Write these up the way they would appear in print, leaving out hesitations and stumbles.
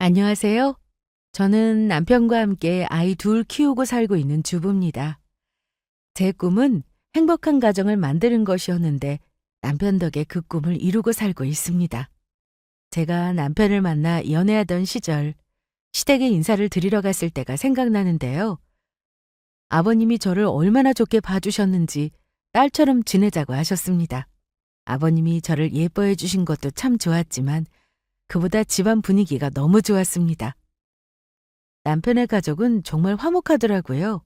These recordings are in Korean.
안녕하세요. 저는 남편과 함께 아이 둘 키우고 살고 있는 주부입니다. 제 꿈은 행복한 가정을 만드는 것이었는데 남편 덕에 그 꿈을 이루고 살고 있습니다. 제가 남편을 만나 연애하던 시절 시댁에 인사를 드리러 갔을 때가 생각나는데요. 아버님이 저를 얼마나 좋게 봐주셨는지 딸처럼 지내자고 하셨습니다. 아버님이 저를 예뻐해 주신 것도 참 좋았지만 그보다 집안 분위기가 너무 좋았습니다. 남편의 가족은 정말 화목하더라고요.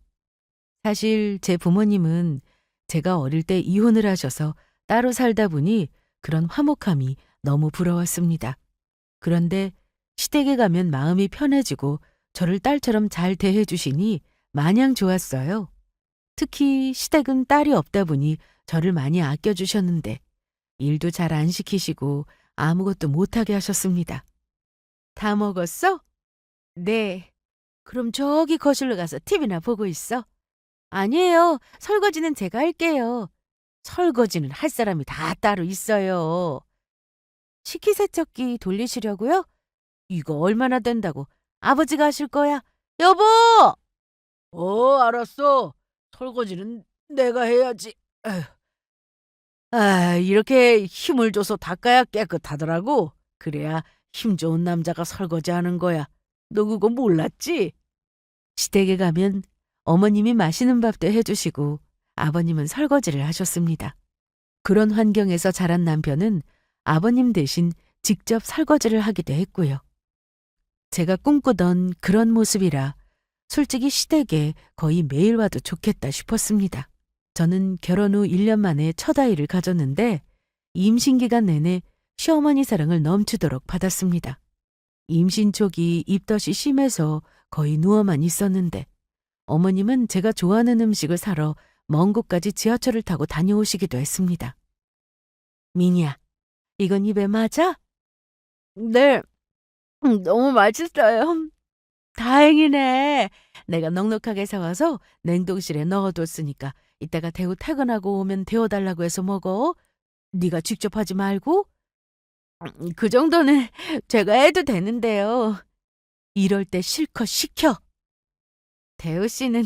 사실 제 부모님은 제가 어릴 때 이혼을 하셔서 따로 살다 보니 그런 화목함이 너무 부러웠습니다. 그런데 시댁에 가면 마음이 편해지고 저를 딸처럼 잘 대해주시니 마냥 좋았어요. 특히 시댁은 딸이 없다 보니 저를 많이 아껴주셨는데 일도 잘 안 시키시고 아무것도 못하게 하셨습니다. 다 먹었어? 네. 그럼 저기 거실로 가서 TV나 보고 있어. 아니에요. 설거지는 제가 할게요. 설거지는 할 사람이 다 따로 있어요. 식기세척기 돌리시려고요? 이거 얼마나 된다고 아버지가 하실 거야? 여보! 알았어. 설거지는 내가 해야지. 에휴. 이렇게 힘을 줘서 닦아야 깨끗하더라고. 그래야 힘 좋은 남자가 설거지하는 거야. 너 그거 몰랐지? 시댁에 가면 어머님이 맛있는 밥도 해주시고 아버님은 설거지를 하셨습니다. 그런 환경에서 자란 남편은 아버님 대신 직접 설거지를 하기도 했고요. 제가 꿈꾸던 그런 모습이라 솔직히 시댁에 거의 매일 와도 좋겠다 싶었습니다. 저는 결혼 후 1년 만에 첫 아이를 가졌는데 임신 기간 내내 시어머니 사랑을 넘치도록 받았습니다. 임신 초기 입덧이 심해서 거의 누워만 있었는데 어머님은 제가 좋아하는 음식을 사러 먼 곳까지 지하철을 타고 다녀오시기도 했습니다. 미니야, 이건 입에 맞아? 네, 너무 맛있어요. 다행이네. 내가 넉넉하게 사와서 냉동실에 넣어뒀으니까 이따가 대우 퇴근하고 오면 데워달라고 해서 먹어. 네가 직접 하지 말고. 그 정도는 제가 해도 되는데요. 이럴 때 실컷 시켜. 대우 씨는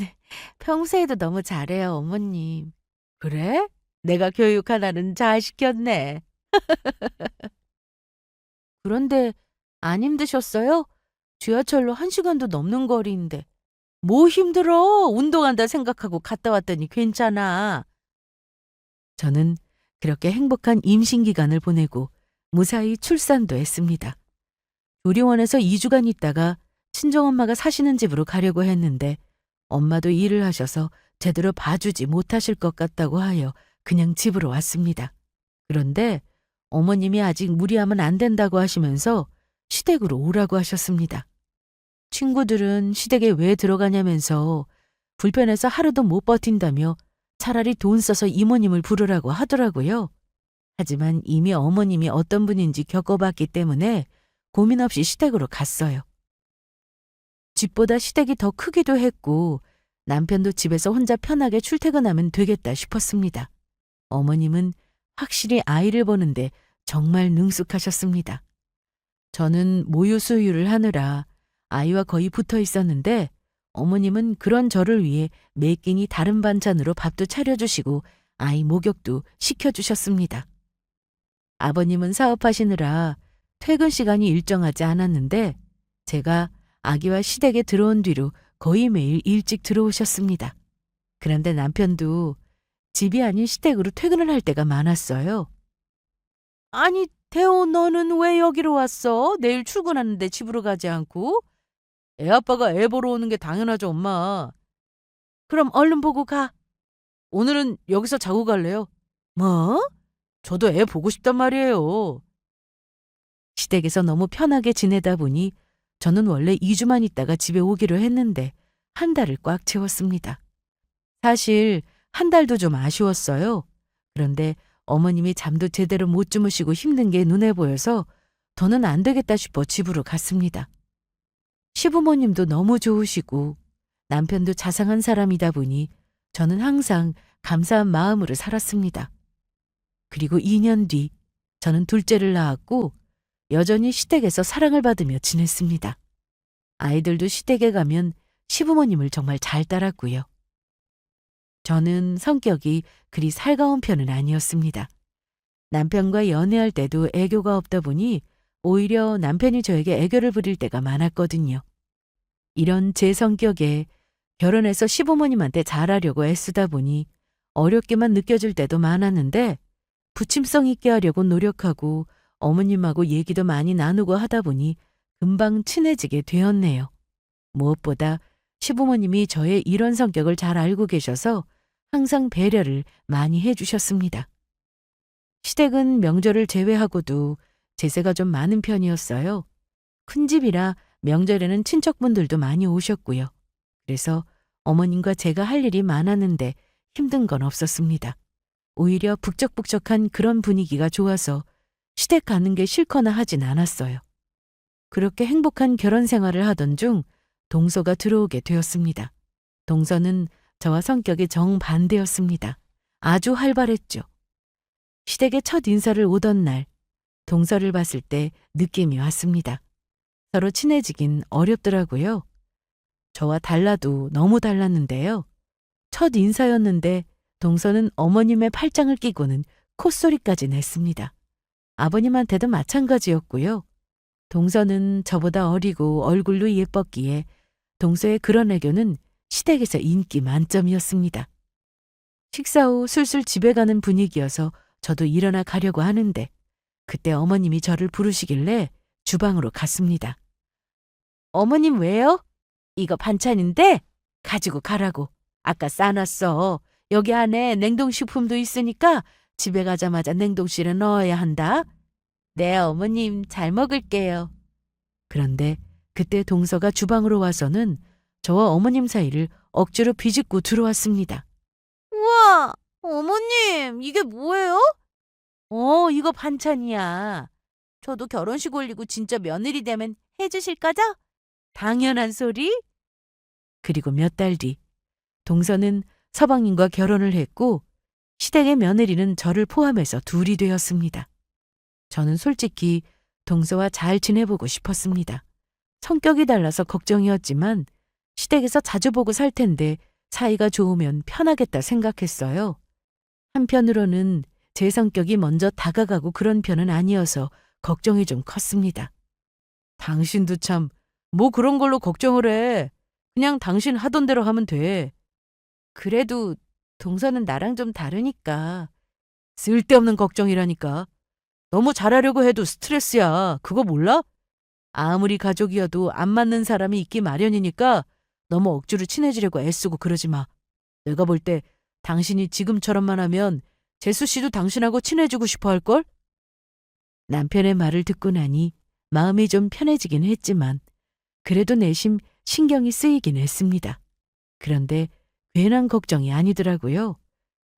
평소에도 너무 잘해요, 어머님. 그래? 내가 교육 하나는 잘 시켰네. 그런데 안 힘드셨어요? 지하철로 1시간도 넘는 거리인데. 뭐 힘들어? 운동한다 생각하고 갔다 왔더니 괜찮아. 저는 그렇게 행복한 임신 기간을 보내고 무사히 출산도 했습니다. 조리원에서 2주간 있다가 친정엄마가 사시는 집으로 가려고 했는데 엄마도 일을 하셔서 제대로 봐주지 못하실 것 같다고 하여 그냥 집으로 왔습니다. 그런데 어머님이 아직 무리하면 안 된다고 하시면서 시댁으로 오라고 하셨습니다. 친구들은 시댁에 왜 들어가냐면서 불편해서 하루도 못 버틴다며 차라리 돈 써서 이모님을 부르라고 하더라고요. 하지만 이미 어머님이 어떤 분인지 겪어봤기 때문에 고민 없이 시댁으로 갔어요. 집보다 시댁이 더 크기도 했고 남편도 집에서 혼자 편하게 출퇴근하면 되겠다 싶었습니다. 어머님은 확실히 아이를 보는데 정말 능숙하셨습니다. 저는 모유 수유를 하느라 아이와 거의 붙어 있었는데 어머님은 그런 저를 위해 매 끼니 다른 반찬으로 밥도 차려주시고 아이 목욕도 시켜주셨습니다. 아버님은 사업하시느라 퇴근 시간이 일정하지 않았는데 제가 아기와 시댁에 들어온 뒤로 거의 매일 일찍 들어오셨습니다. 그런데 남편도 집이 아닌 시댁으로 퇴근을 할 때가 많았어요. 아니, 태호 너는 왜 여기로 왔어? 내일 출근하는데 집으로 가지 않고? 애 아빠가 애 보러 오는 게 당연하죠, 엄마. 그럼 얼른 보고 가. 오늘은 여기서 자고 갈래요. 뭐? 저도 애 보고 싶단 말이에요. 시댁에서 너무 편하게 지내다 보니 저는 원래 2주만 있다가 집에 오기로 했는데 1달을 꽉 채웠습니다. 사실 1달도 좀 아쉬웠어요. 그런데 어머님이 잠도 제대로 못 주무시고 힘든 게 눈에 보여서 더는 안 되겠다 싶어 집으로 갔습니다. 시부모님도 너무 좋으시고 남편도 자상한 사람이다 보니 저는 항상 감사한 마음으로 살았습니다. 그리고 2년 뒤 저는 둘째를 낳았고 여전히 시댁에서 사랑을 받으며 지냈습니다. 아이들도 시댁에 가면 시부모님을 정말 잘 따랐고요. 저는 성격이 그리 살가운 편은 아니었습니다. 남편과 연애할 때도 애교가 없다 보니 오히려 남편이 저에게 애교를 부릴 때가 많았거든요. 이런 제 성격에 결혼해서 시부모님한테 잘하려고 애쓰다 보니 어렵게만 느껴질 때도 많았는데 부침성 있게 하려고 노력하고 어머님하고 얘기도 많이 나누고 하다 보니 금방 친해지게 되었네요. 무엇보다 시부모님이 저의 이런 성격을 잘 알고 계셔서 항상 배려를 많이 해주셨습니다. 시댁은 명절을 제외하고도 제세가 좀 많은 편이었어요. 큰 집이라 명절에는 친척분들도 많이 오셨고요. 그래서 어머님과 제가 할 일이 많았는데 힘든 건 없었습니다. 오히려 북적북적한 그런 분위기가 좋아서 시댁 가는 게 싫거나 하진 않았어요. 그렇게 행복한 결혼 생활을 하던 중 동서가 들어오게 되었습니다. 동서는 저와 성격이 정반대였습니다. 아주 활발했죠. 시댁에 첫 인사를 오던 날 동서를 봤을 때 느낌이 왔습니다. 서로 친해지긴 어렵더라고요. 저와 달라도 너무 달랐는데요. 첫 인사였는데 동서는 어머님의 팔짱을 끼고는 콧소리까지 냈습니다. 아버님한테도 마찬가지였고요. 동서는 저보다 어리고 얼굴도 예뻤기에 동서의 그런 애교는 시댁에서 인기 만점이었습니다. 식사 후 술술 집에 가는 분위기여서 저도 일어나 가려고 하는데 그때 어머님이 저를 부르시길래 주방으로 갔습니다. 어머님 왜요? 이거 반찬인데 가지고 가라고. 아까 싸놨어. 여기 안에 냉동식품도 있으니까 집에 가자마자 냉동실에 넣어야 한다. 네, 어머님 잘 먹을게요. 그런데 그때 동서가 주방으로 와서는 저와 어머님 사이를 억지로 비집고 들어왔습니다. 우와, 어머님 이게 뭐예요? 이거 반찬이야. 저도 결혼식 올리고 진짜 며느리 되면 해주실 거죠? 당연한 소리. 그리고 몇 달 뒤 동서는 서방님과 결혼을 했고 시댁의 며느리는 저를 포함해서 둘이 되었습니다. 저는 솔직히 동서와 잘 지내보고 싶었습니다. 성격이 달라서 걱정이었지만 시댁에서 자주 보고 살 텐데 사이가 좋으면 편하겠다 생각했어요. 한편으로는 제 성격이 먼저 다가가고 그런 편은 아니어서 걱정이 좀 컸습니다. 당신도 참 뭐 그런 걸로 걱정을 해. 그냥 당신 하던 대로 하면 돼. 그래도 동서는 나랑 좀 다르니까. 쓸데없는 걱정이라니까. 너무 잘하려고 해도 스트레스야. 그거 몰라? 아무리 가족이어도 안 맞는 사람이 있기 마련이니까 너무 억지로 친해지려고 애쓰고 그러지 마. 내가 볼 때 당신이 지금처럼만 하면 재수 씨도 당신하고 친해지고 싶어 할걸? 남편의 말을 듣고 나니 마음이 좀 편해지긴 했지만 그래도 내심 신경이 쓰이긴 했습니다. 그런데 괜한 걱정이 아니더라고요.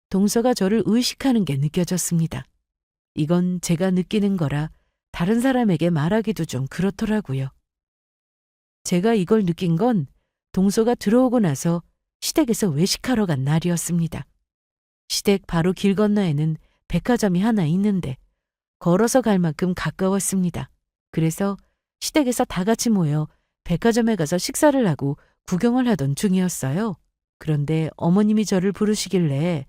동서가 저를 의식하는 게 느껴졌습니다. 이건 제가 느끼는 거라 다른 사람에게 말하기도 좀 그렇더라고요. 제가 이걸 느낀 건 동서가 들어오고 나서 시댁에서 외식하러 간 날이었습니다. 시댁 바로 길 건너에는 백화점이 하나 있는데 걸어서 갈 만큼 가까웠습니다. 그래서 시댁에서 다 같이 모여 백화점에 가서 식사를 하고 구경을 하던 중이었어요. 그런데 어머님이 저를 부르시길래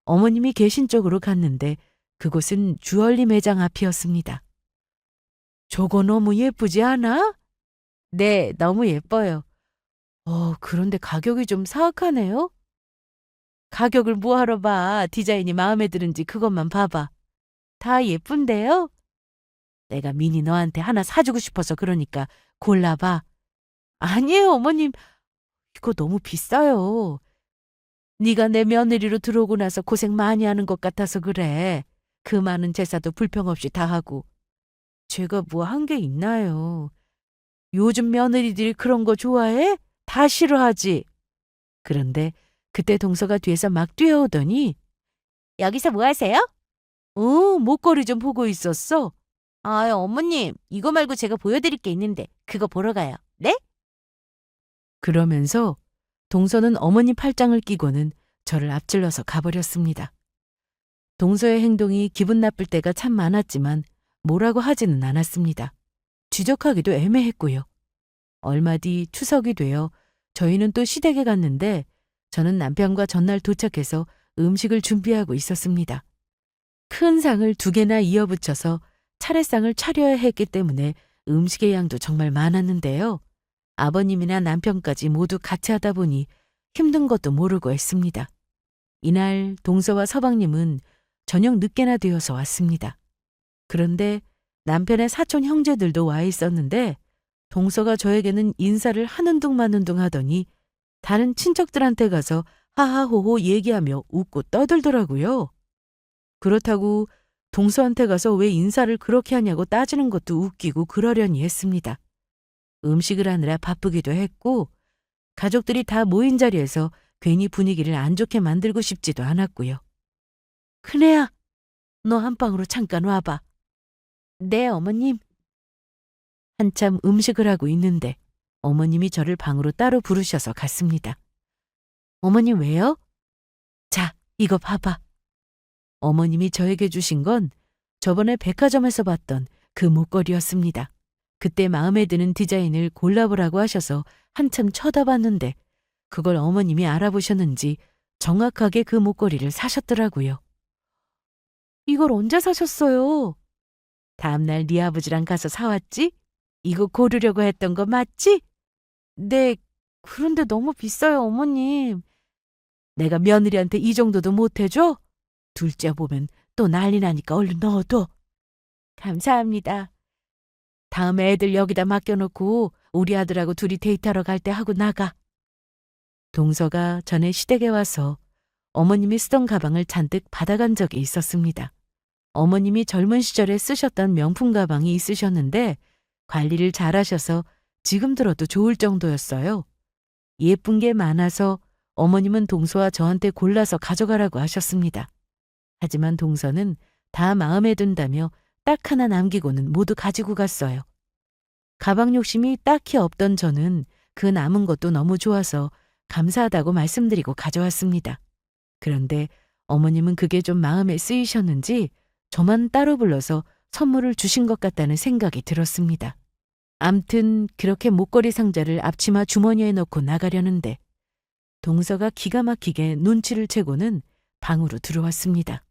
어머님이 계신 쪽으로 갔는데 그곳은 주얼리 매장 앞이었습니다. 저거 너무 예쁘지 않아? 네, 너무 예뻐요. 그런데 가격이 좀 사악하네요. 가격을 뭐하러 봐. 디자인이 마음에 드는지 그것만 봐봐. 다 예쁜데요? 내가 미니 너한테 하나 사주고 싶어서 그러니까 골라봐. 아니에요, 어머님. 이거 너무 비싸요. 네가 내 며느리로 들어오고 나서 고생 많이 하는 것 같아서 그래. 그 많은 제사도 불평 없이 다 하고. 제가 뭐 한 게 있나요? 요즘 며느리들이 그런 거 좋아해? 다 싫어하지. 그런데 그때 동서가 뒤에서 막 뛰어오더니 여기서 뭐 하세요? 목걸이 좀 보고 있었어. 아, 어머님, 이거 말고 제가 보여드릴 게 있는데 그거 보러 가요. 네? 그러면서 동서는 어머니 팔짱을 끼고는 저를 앞질러서 가버렸습니다. 동서의 행동이 기분 나쁠 때가 참 많았지만 뭐라고 하지는 않았습니다. 지적하기도 애매했고요. 얼마 뒤 추석이 되어 저희는 또 시댁에 갔는데 저는 남편과 전날 도착해서 음식을 준비하고 있었습니다. 큰 상을 2개나 이어붙여서 차례상을 차려야 했기 때문에 음식의 양도 정말 많았는데요. 아버님이나 남편까지 모두 같이 하다 보니 힘든 것도 모르고 했습니다. 이날 동서와 서방님은 저녁 늦게나 되어서 왔습니다. 그런데 남편의 사촌 형제들도 와 있었는데 동서가 저에게는 인사를 하는 둥 마는 둥 하더니 다른 친척들한테 가서 하하호호 얘기하며 웃고 떠들더라고요. 그렇다고 동서한테 가서 왜 인사를 그렇게 하냐고 따지는 것도 웃기고 그러려니 했습니다. 음식을 하느라 바쁘기도 했고 가족들이 다 모인 자리에서 괜히 분위기를 안 좋게 만들고 싶지도 않았고요. 큰애야, 너 안방으로 잠깐 와봐. 네, 어머님. 한참 음식을 하고 있는데 어머님이 저를 방으로 따로 부르셔서 갔습니다. 어머님 왜요? 자, 이거 봐봐. 어머님이 저에게 주신 건 저번에 백화점에서 봤던 그 목걸이였습니다. 그때 마음에 드는 디자인을 골라보라고 하셔서 한참 쳐다봤는데 그걸 어머님이 알아보셨는지 정확하게 그 목걸이를 사셨더라고요. 이걸 언제 사셨어요? 다음날 네 아버지랑 가서 사왔지? 이거 고르려고 했던 거 맞지? 네, 그런데 너무 비싸요, 어머님. 내가 며느리한테 이 정도도 못 해줘? 둘째 보면 또 난리 나니까 얼른 넣어둬. 감사합니다. 다음에 애들 여기다 맡겨놓고 우리 아들하고 둘이 데이트하러 갈 때 하고 나가. 동서가 전에 시댁에 와서 어머님이 쓰던 가방을 잔뜩 받아간 적이 있었습니다. 어머님이 젊은 시절에 쓰셨던 명품 가방이 있으셨는데 관리를 잘하셔서 지금 들어도 좋을 정도였어요. 예쁜 게 많아서 어머님은 동서와 저한테 골라서 가져가라고 하셨습니다. 하지만 동서는 다 마음에 든다며 딱 하나 남기고는 모두 가지고 갔어요. 가방 욕심이 딱히 없던 저는 그 남은 것도 너무 좋아서 감사하다고 말씀드리고 가져왔습니다. 그런데 어머님은 그게 좀 마음에 쓰이셨는지 저만 따로 불러서 선물을 주신 것 같다는 생각이 들었습니다. 암튼 그렇게 목걸이 상자를 앞치마 주머니에 넣고 나가려는데 동서가 기가 막히게 눈치를 채고는 방으로 들어왔습니다.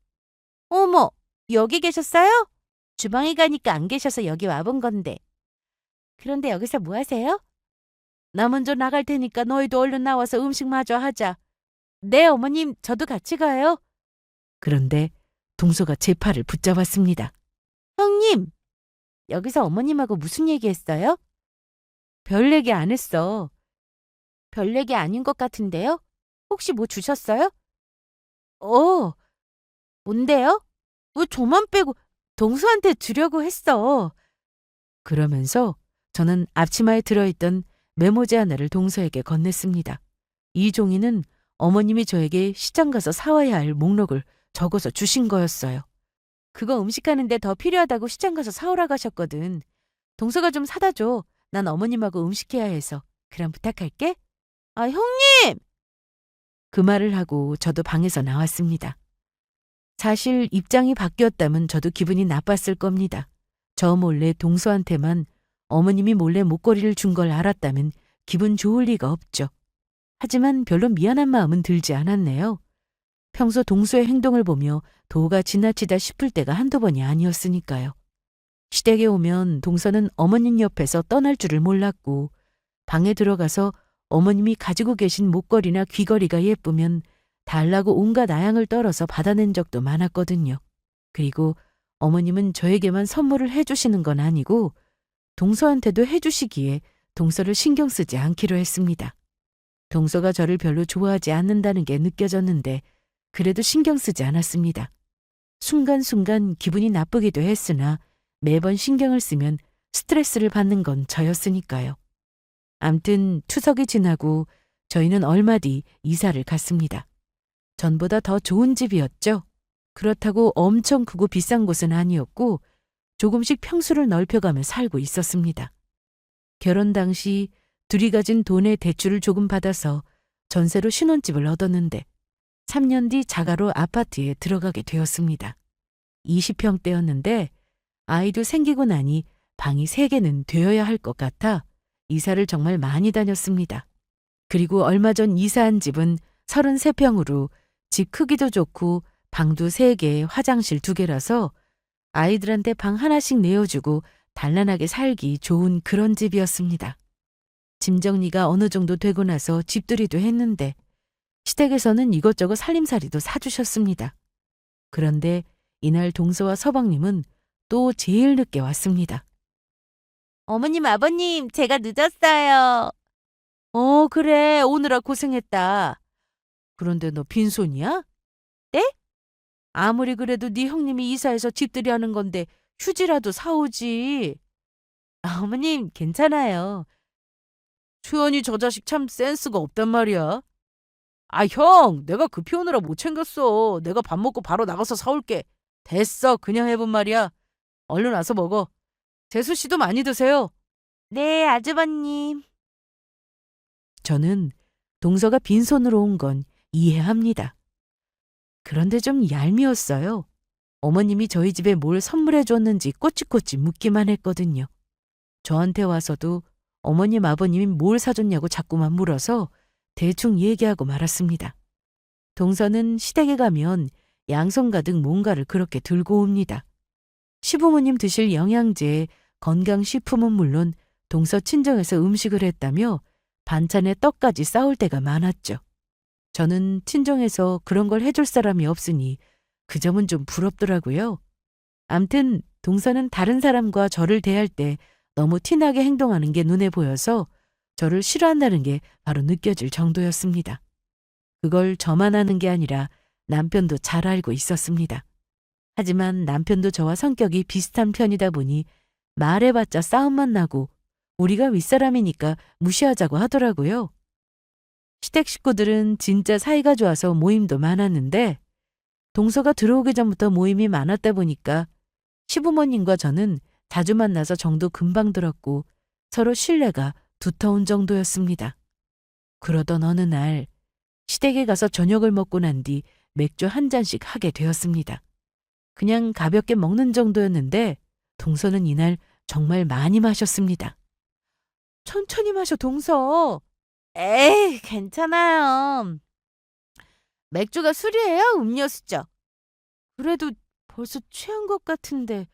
어머, 여기 계셨어요? 주방에 가니까 안 계셔서 여기 와본 건데. 그런데 여기서 뭐 하세요? 나 먼저 나갈 테니까 너희도 얼른 나와서 음식 마저 하자. 네, 어머님, 저도 같이 가요. 그런데 동서가 제 팔을 붙잡았습니다. 형님, 여기서 어머님하고 무슨 얘기했어요? 별 얘기 안 했어. 별 얘기 아닌 것 같은데요? 혹시 뭐 주셨어요? 뭔데요? 왜 저만 빼고 동서한테 주려고 했어. 그러면서 저는 앞치마에 들어있던 메모지 하나를 동서에게 건넸습니다. 이 종이는 어머님이 저에게 시장 가서 사와야 할 목록을 적어서 주신 거였어요. 그거 음식하는데 더 필요하다고 시장 가서 사오라고 하셨거든. 동서가 좀 사다 줘. 난 어머님하고 음식해야 해서. 그럼 부탁할게. 아, 형님! 그 말을 하고 저도 방에서 나왔습니다. 사실 입장이 바뀌었다면 저도 기분이 나빴을 겁니다. 저 몰래 동서한테만 어머님이 몰래 목걸이를 준 걸 알았다면 기분 좋을 리가 없죠. 하지만 별로 미안한 마음은 들지 않았네요. 평소 동서의 행동을 보며 도가 지나치다 싶을 때가 한두 번이 아니었으니까요. 시댁에 오면 동서는 어머님 옆에서 떠날 줄을 몰랐고 방에 들어가서 어머님이 가지고 계신 목걸이나 귀걸이가 예쁘면 달라고 온갖 아양을 떨어서 받아낸 적도 많았거든요. 그리고 어머님은 저에게만 선물을 해주시는 건 아니고 동서한테도 해주시기에 동서를 신경 쓰지 않기로 했습니다. 동서가 저를 별로 좋아하지 않는다는 게 느껴졌는데 그래도 신경 쓰지 않았습니다. 순간순간 기분이 나쁘기도 했으나 매번 신경을 쓰면 스트레스를 받는 건 저였으니까요. 암튼 추석이 지나고 저희는 얼마 뒤 이사를 갔습니다. 전보다 더 좋은 집이었죠. 그렇다고 엄청 크고 비싼 곳은 아니었고 조금씩 평수를 넓혀가며 살고 있었습니다. 결혼 당시 둘이 가진 돈의 대출을 조금 받아서 전세로 신혼집을 얻었는데 3년 뒤 자가로 아파트에 들어가게 되었습니다. 20평대였는데 아이도 생기고 나니 방이 3개는 되어야 할 것 같아 이사를 정말 많이 다녔습니다. 그리고 얼마 전 이사한 집은 33평으로 집 크기도 좋고 방도 3개, 화장실 2개라서 아이들한테 방 하나씩 내어주고 단란하게 살기 좋은 그런 집이었습니다. 짐 정리가 어느 정도 되고 나서 집들이도 했는데 시댁에서는 이것저것 살림살이도 사주셨습니다. 그런데 이날 동서와 서방님은 또 제일 늦게 왔습니다. 어머님, 아버님, 제가 늦었어요. 그래. 오느라 고생했다. 그런데 너 빈손이야? 네? 아무리 그래도 네 형님이 이사해서 집들이 하는 건데 휴지라도 사오지. 어머님, 괜찮아요. 수연이 저 자식 참 센스가 없단 말이야. 아, 형, 내가 급히 오느라 못 챙겼어. 내가 밥 먹고 바로 나가서 사올게. 됐어, 그냥 해본 말이야. 얼른 와서 먹어. 재수 씨도 많이 드세요. 네, 아주버님. 저는 동서가 빈손으로 온 건 이해합니다. 그런데 좀 얄미웠어요. 어머님이 저희 집에 뭘 선물해 줬는지 꼬치꼬치 묻기만 했거든요. 저한테 와서도 어머님, 아버님이 뭘 사줬냐고 자꾸만 물어서 대충 얘기하고 말았습니다. 동서는 시댁에 가면 양손 가득 뭔가를 그렇게 들고 옵니다. 시부모님 드실 영양제, 건강식품은 물론 동서 친정에서 음식을 했다며 반찬에 떡까지 싸올 때가 많았죠. 저는 친정에서 그런 걸 해줄 사람이 없으니 그 점은 좀 부럽더라고요. 암튼 동서는 다른 사람과 저를 대할 때 너무 티나게 행동하는 게 눈에 보여서 저를 싫어한다는 게 바로 느껴질 정도였습니다. 그걸 저만 아는 게 아니라 남편도 잘 알고 있었습니다. 하지만 남편도 저와 성격이 비슷한 편이다 보니 말해봤자 싸움만 나고 우리가 윗사람이니까 무시하자고 하더라고요. 시댁 식구들은 진짜 사이가 좋아서 모임도 많았는데 동서가 들어오기 전부터 모임이 많았다 보니까 시부모님과 저는 자주 만나서 정도 금방 들었고 서로 신뢰가 두터운 정도였습니다. 그러던 어느 날 시댁에 가서 저녁을 먹고 난 뒤 맥주 한 잔씩 하게 되었습니다. 그냥 가볍게 먹는 정도였는데 동서는 이날 정말 많이 마셨습니다. 천천히 마셔, 동서. 에이, 괜찮아요. 맥주가 술이에요? 음료수죠? 그래도 벌써 취한 것 같은데.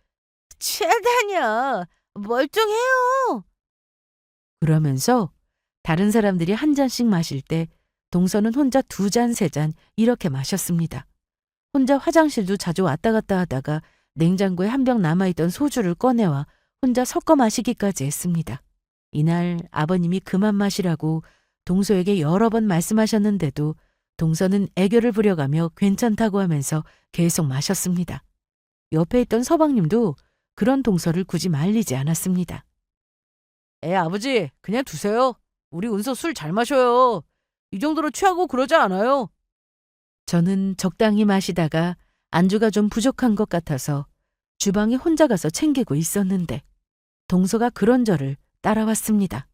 취하다뇨. 멀쩡해요. 그러면서 다른 사람들이 한 잔씩 마실 때 동서는 혼자 2잔, 3잔 이렇게 마셨습니다. 혼자 화장실도 자주 왔다 갔다 하다가 냉장고에 한 병 남아있던 소주를 꺼내와 혼자 섞어 마시기까지 했습니다. 이날 아버님이 그만 마시라고 동서에게 여러 번 말씀하셨는데도 동서는 애교를 부려가며 괜찮다고 하면서 계속 마셨습니다. 옆에 있던 서방님도 그런 동서를 굳이 말리지 않았습니다. 아버지, 그냥 두세요. 우리 은서 술 잘 마셔요. 이 정도로 취하고 그러지 않아요. 저는 적당히 마시다가 안주가 좀 부족한 것 같아서 주방에 혼자 가서 챙기고 있었는데 동서가 그런 저를 따라왔습니다.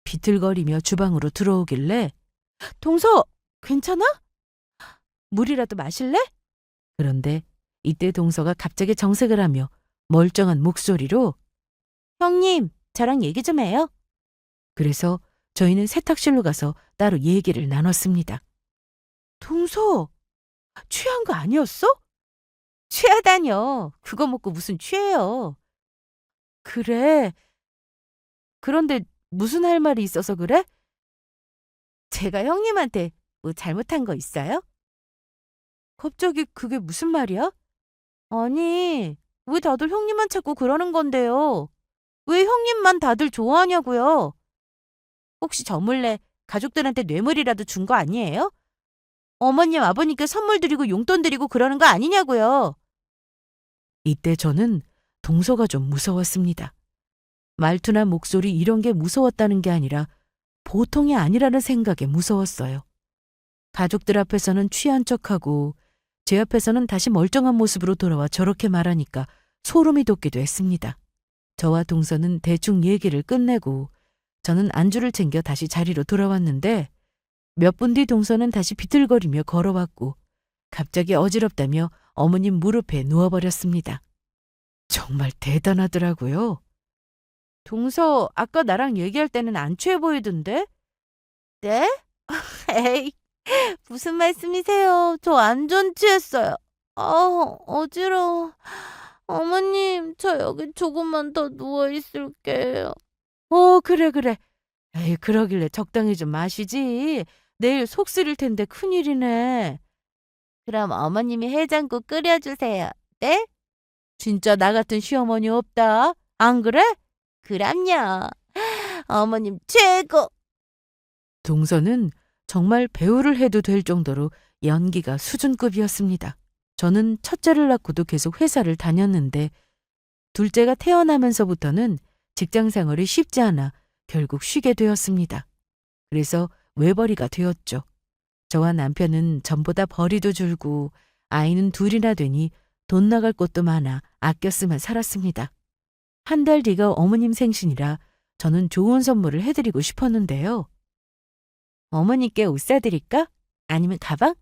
비틀거리며 주방으로 들어오길래 동서, 괜찮아? 물이라도 마실래? 그런데 이때 동서가 갑자기 정색을 하며 멀쩡한 목소리로 형님, 저랑 얘기 좀 해요. 그래서 저희는 세탁실로 가서 따로 얘기를 나눴습니다. 동서, 취한 거 아니었어? 취하다뇨. 그거 먹고 무슨 취해요. 그래. 그런데 무슨 할 말이 있어서 그래? 제가 형님한테 뭐 잘못한 거 있어요? 갑자기 그게 무슨 말이야? 아니, 왜 다들 형님만 찾고 그러는 건데요? 왜 형님만 다들 좋아하냐고요? 혹시 저 몰래 가족들한테 뇌물이라도 준 거 아니에요? 어머님, 아버님께 선물 드리고 용돈 드리고 그러는 거 아니냐고요? 이때 저는 동서가 좀 무서웠습니다. 말투나 목소리 이런 게 무서웠다는 게 아니라 보통이 아니라는 생각에 무서웠어요. 가족들 앞에서는 취한 척하고 제 앞에서는 다시 멀쩡한 모습으로 돌아와 저렇게 말하니까 소름이 돋기도 했습니다. 저와 동서는 대충 얘기를 끝내고 저는 안주를 챙겨 다시 자리로 돌아왔는데 몇 분 뒤 동서는 다시 비틀거리며 걸어왔고 갑자기 어지럽다며 어머님 무릎에 누워버렸습니다. 정말 대단하더라고요. 동서, 아까 나랑 얘기할 때는 안 취해 보이던데? 네? 에이, 무슨 말씀이세요? 저 완전 취했어요. 어지러워. 어머님, 저 여기 조금만 더 누워 있을게요. 그래, 그래. 에이, 그러길래 적당히 좀 마시지. 내일 속 쓰릴 텐데 큰일이네. 그럼 어머님이 해장국 끓여주세요. 네? 진짜 나 같은 시어머니 없다. 안 그래? 그럼요. 어머님 최고. 동서는 정말 배우를 해도 될 정도로 연기가 수준급이었습니다. 저는 첫째를 낳고도 계속 회사를 다녔는데 둘째가 태어나면서부터는 직장 생활이 쉽지 않아 결국 쉬게 되었습니다. 그래서 외벌이가 되었죠. 저와 남편은 전보다 벌이도 줄고 아이는 둘이나 되니 돈 나갈 곳도 많아 아껴 쓰며 살았습니다. 한 달 뒤가 어머님 생신이라 저는 좋은 선물을 해드리고 싶었는데요. 어머니께 옷 사드릴까? 아니면 가방?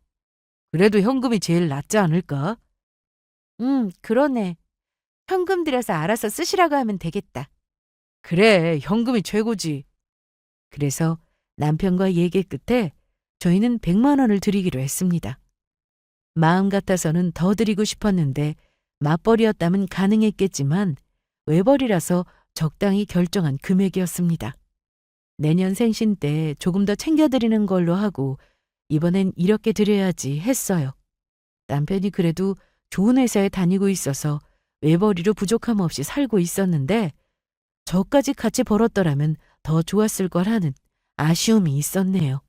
그래도 현금이 제일 낫지 않을까? 그러네. 현금 들여서 알아서 쓰시라고 하면 되겠다. 그래, 현금이 최고지. 그래서 남편과 얘기 끝에 저희는 100만 원을 드리기로 했습니다. 마음 같아서는 더 드리고 싶었는데 맞벌이였다면 가능했겠지만 외벌이라서 적당히 결정한 금액이었습니다. 내년 생신 때 조금 더 챙겨드리는 걸로 하고 이번엔 이렇게 드려야지 했어요. 남편이 그래도 좋은 회사에 다니고 있어서 외벌이로 부족함 없이 살고 있었는데 저까지 같이 벌었더라면 더 좋았을 걸 하는 아쉬움이 있었네요.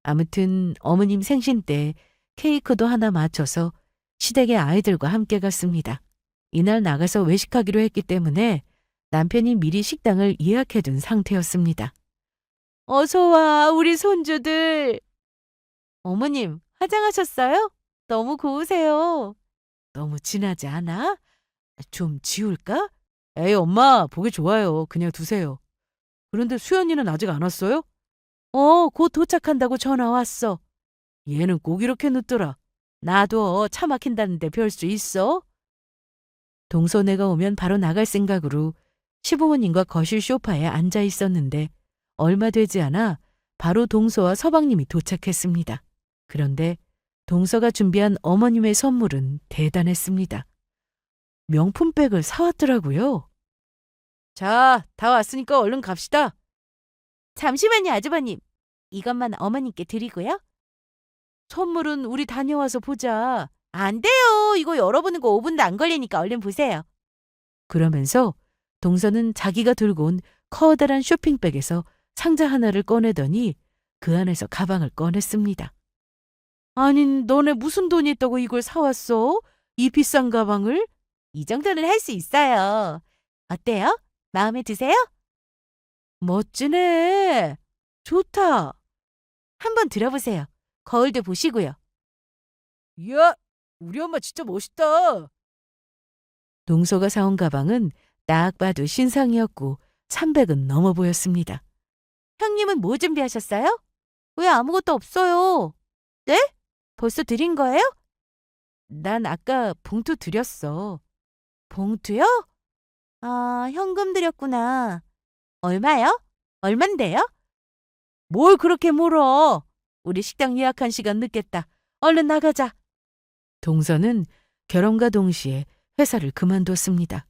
아무튼 어머님 생신 때 케이크도 하나 맞춰서 시댁의 아이들과 함께 갔습니다. 이날 나가서 외식하기로 했기 때문에 남편이 미리 식당을 예약해둔 상태였습니다. 어서 와, 우리 손주들. 어머님, 화장하셨어요? 너무 고우세요. 너무 진하지 않아? 좀 지울까? 에이, 엄마, 보기 좋아요. 그냥 두세요. 그런데 수연이는 아직 안 왔어요? 곧 도착한다고 전화 왔어. 얘는 꼭 이렇게 늦더라. 나도 차 막힌다는데 별 수 있어? 동서네가 오면 바로 나갈 생각으로 시부모님과 거실 소파에 앉아 있었는데 얼마 되지 않아 바로 동서와 서방님이 도착했습니다. 그런데 동서가 준비한 어머님의 선물은 대단했습니다. 명품백을 사왔더라고요. 자, 다 왔으니까 얼른 갑시다. 잠시만요, 아주버님. 이것만 어머님께 드리고요. 선물은 우리 다녀와서 보자. 안 돼요. 이거 열어보는 거 5분도 안 걸리니까 얼른 보세요. 그러면서 동서는 자기가 들고 온 커다란 쇼핑백에서 상자 하나를 꺼내더니 그 안에서 가방을 꺼냈습니다. 아니, 너네 무슨 돈이 있다고 이걸 사왔어? 이 비싼 가방을? 이 정도는 할 수 있어요. 어때요? 마음에 드세요? 멋지네. 좋다. 한번 들어보세요. 거울도 보시고요. 이야, 우리 엄마 진짜 멋있다. 동서가 사온 가방은 딱 봐도 신상이었고 300은 넘어 보였습니다. 형님은 뭐 준비하셨어요? 왜 아무것도 없어요? 네? 벌써 드린 거예요? 난 아까 봉투 드렸어. 봉투요? 아, 현금 드렸구나. 얼마요? 얼만데요? 뭘 그렇게 물어? 우리 식당 예약한 시간 늦겠다. 얼른 나가자. 동서는 결혼과 동시에 회사를 그만뒀습니다.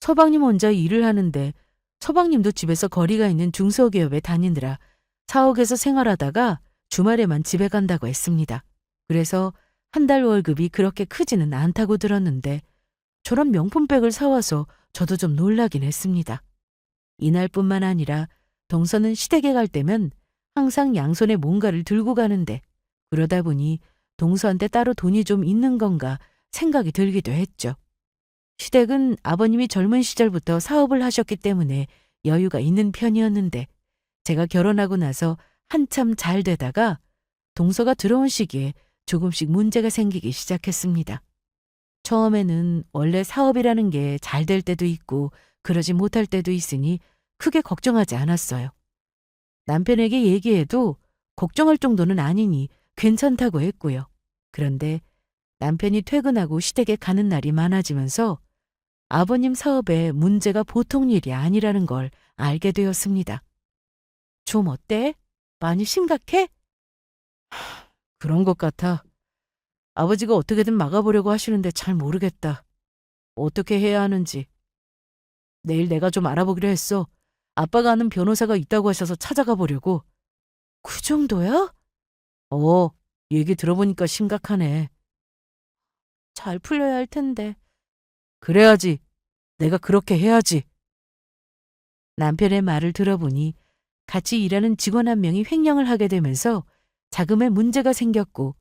서방님 혼자 일을 하는데 서방님도 집에서 거리가 있는 중소기업에 다니느라 사옥에서 생활하다가 주말에만 집에 간다고 했습니다. 그래서 한 달 월급이 그렇게 크지는 않다고 들었는데 저런 명품백을 사와서 저도 좀 놀라긴 했습니다. 이날뿐만 아니라 동서는 시댁에 갈 때면 항상 양손에 뭔가를 들고 가는데 그러다 보니 동서한테 따로 돈이 좀 있는 건가 생각이 들기도 했죠. 시댁은 아버님이 젊은 시절부터 사업을 하셨기 때문에 여유가 있는 편이었는데 제가 결혼하고 나서 한참 잘 되다가 동서가 들어온 시기에 조금씩 문제가 생기기 시작했습니다. 처음에는 원래 사업이라는 게 잘 될 때도 있고 그러지 못할 때도 있으니 크게 걱정하지 않았어요. 남편에게 얘기해도 걱정할 정도는 아니니 괜찮다고 했고요. 그런데 남편이 퇴근하고 시댁에 가는 날이 많아지면서 아버님 사업에 문제가 보통 일이 아니라는 걸 알게 되었습니다. 좀 어때? 많이 심각해? 그런 것 같아. 아버지가 어떻게든 막아보려고 하시는데 잘 모르겠다. 어떻게 해야 하는지. 내일 내가 좀 알아보기로 했어. 아빠가 아는 변호사가 있다고 하셔서 찾아가 보려고. 그 정도야? 어, 얘기 들어보니까 심각하네. 잘 풀려야 할 텐데. 그래야지. 내가 그렇게 해야지. 남편의 말을 들어보니 같이 일하는 직원 한 명이 횡령을 하게 되면서 자금에 문제가 생겼고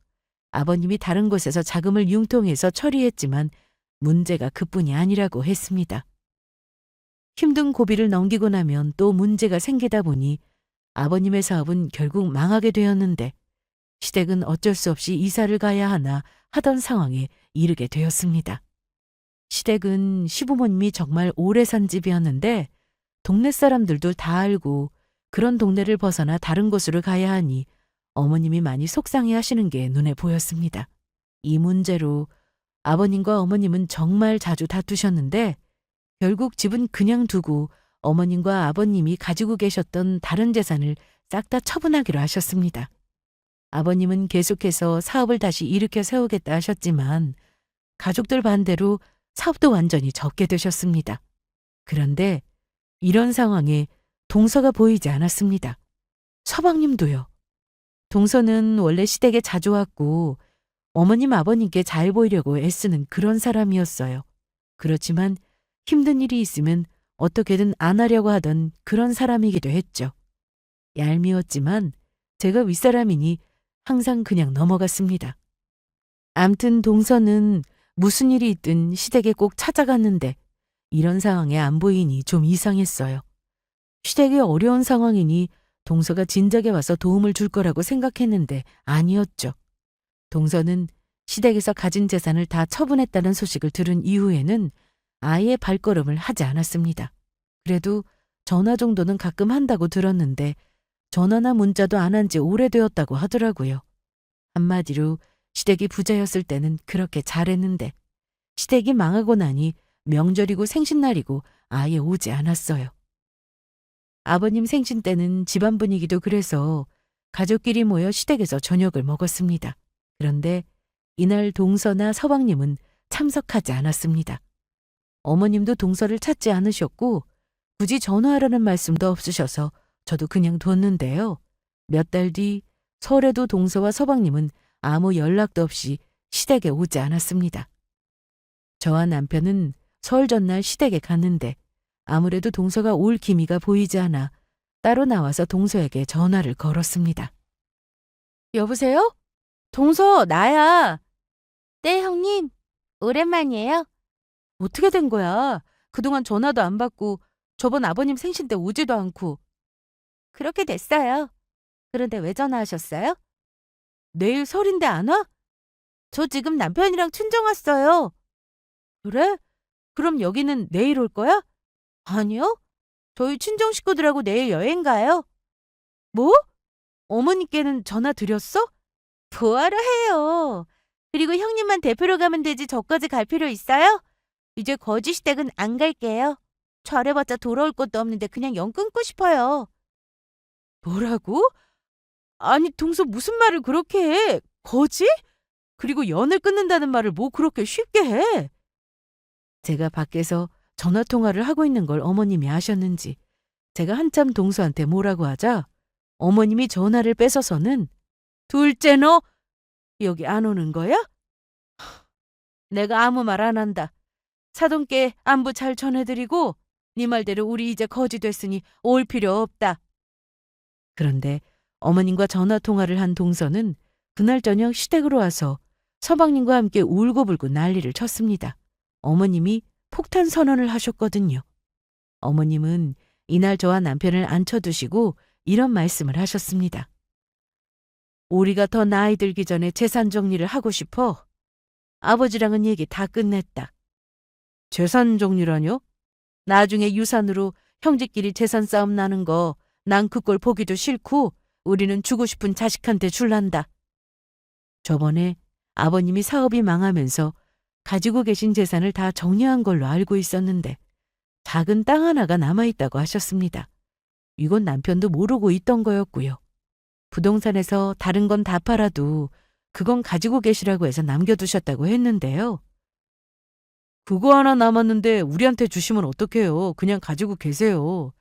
아버님이 다른 곳에서 자금을 융통해서 처리했지만 문제가 그뿐이 아니라고 했습니다. 힘든 고비를 넘기고 나면 또 문제가 생기다 보니 아버님의 사업은 결국 망하게 되었는데 시댁은 어쩔 수 없이 이사를 가야 하나 하던 상황에 이르게 되었습니다. 시댁은 시부모님이 정말 오래 산 집이었는데 동네 사람들도 다 알고 그런 동네를 벗어나 다른 곳으로 가야 하니 어머님이 많이 속상해 하시는 게 눈에 보였습니다. 이 문제로 아버님과 어머님은 정말 자주 다투셨는데 결국 집은 그냥 두고 어머님과 아버님이 가지고 계셨던 다른 재산을 싹 다 처분하기로 하셨습니다. 아버님은 계속해서 사업을 다시 일으켜 세우겠다 하셨지만 가족들 반대로 사업도 완전히 접게 되셨습니다. 그런데 이런 상황에 동서가 보이지 않았습니다. 서방님도요. 동서는 원래 시댁에 자주 왔고 어머님 아버님께 잘 보이려고 애쓰는 그런 사람이었어요. 그렇지만 힘든 일이 있으면 어떻게든 안 하려고 하던 그런 사람이기도 했죠. 얄미웠지만 제가 윗사람이니 항상 그냥 넘어갔습니다. 암튼 동서는 무슨 일이 있든 시댁에 꼭 찾아갔는데 이런 상황에 안 보이니 좀 이상했어요. 시댁이 어려운 상황이니 동서가 진작에 와서 도움을 줄 거라고 생각했는데 아니었죠. 동서는 시댁에서 가진 재산을 다 처분했다는 소식을 들은 이후에는 아예 발걸음을 하지 않았습니다. 그래도 전화 정도는 가끔 한다고 들었는데 전화나 문자도 안 한 지 오래되었다고 하더라고요. 한마디로 시댁이 부자였을 때는 그렇게 잘했는데 시댁이 망하고 나니 명절이고 생신날이고 아예 오지 않았어요. 아버님 생신 때는 집안 분위기도 그래서 가족끼리 모여 시댁에서 저녁을 먹었습니다. 그런데 이날 동서나 서방님은 참석하지 않았습니다. 어머님도 동서를 찾지 않으셨고 굳이 전화하라는 말씀도 없으셔서 저도 그냥 뒀는데요. 몇 달 뒤 설에도 동서와 서방님은 아무 연락도 없이 시댁에 오지 않았습니다. 저와 남편은 설 전날 시댁에 갔는데 아무래도 동서가 올 기미가 보이지 않아 따로 나와서 동서에게 전화를 걸었습니다. 여보세요? 동서, 나야. 네, 형님. 오랜만이에요. 어떻게 된 거야? 그동안 전화도 안 받고 저번 아버님 생신 때 오지도 않고. 그렇게 됐어요. 그런데 왜 전화하셨어요? 내일 설인데 안 와? 저 지금 남편이랑 친정 왔어요. 그래? 그럼 여기는 내일 올 거야? 아니요. 저희 친정 식구들하고 내일 여행 가요. 뭐? 어머니께는 전화 드렸어? 뭐하러 해요. 그리고 형님만 대표로 가면 되지 저까지 갈 필요 있어요? 이제 거지 시댁은 안 갈게요. 잘해봤자 돌아올 것도 없는데 그냥 연 끊고 싶어요. 뭐라고? 아니 동서 무슨 말을 그렇게 해? 거지? 그리고 연을 끊는다는 말을 뭐 그렇게 쉽게 해? 제가 밖에서 전화 통화를 하고 있는 걸 어머님이 아셨는지 제가 한참 동서한테 뭐라고 하자 어머님이 전화를 뺏어서는 둘째 너 여기 안 오는 거야? 내가 아무 말 안 한다. 사돈께 안부 잘 전해드리고 네 말대로 우리 이제 거지 됐으니 올 필요 없다. 그런데 어머님과 전화 통화를 한 동서는 그날 저녁 시댁으로 와서 서방님과 함께 울고불고 난리를 쳤습니다. 어머님이 폭탄 선언을 하셨거든요. 어머님은 이날 저와 남편을 앉혀두시고 이런 말씀을 하셨습니다. 우리가 더 나이 들기 전에 재산 정리를 하고 싶어. 아버지랑은 얘기 다 끝냈다. 재산 정리라뇨? 나중에 유산으로 형제끼리 재산 싸움 나는 거 난 그 꼴 보기도 싫고 우리는 주고 싶은 자식한테 줄란다. 저번에 아버님이 사업이 망하면서 가지고 계신 재산을 다 정리한 걸로 알고 있었는데 작은 땅 하나가 남아있다고 하셨습니다. 이건 남편도 모르고 있던 거였고요. 부동산에서 다른 건 다 팔아도 그건 가지고 계시라고 해서 남겨두셨다고 했는데요. 그거 하나 남았는데 우리한테 주시면 어떡해요. 그냥 가지고 계세요.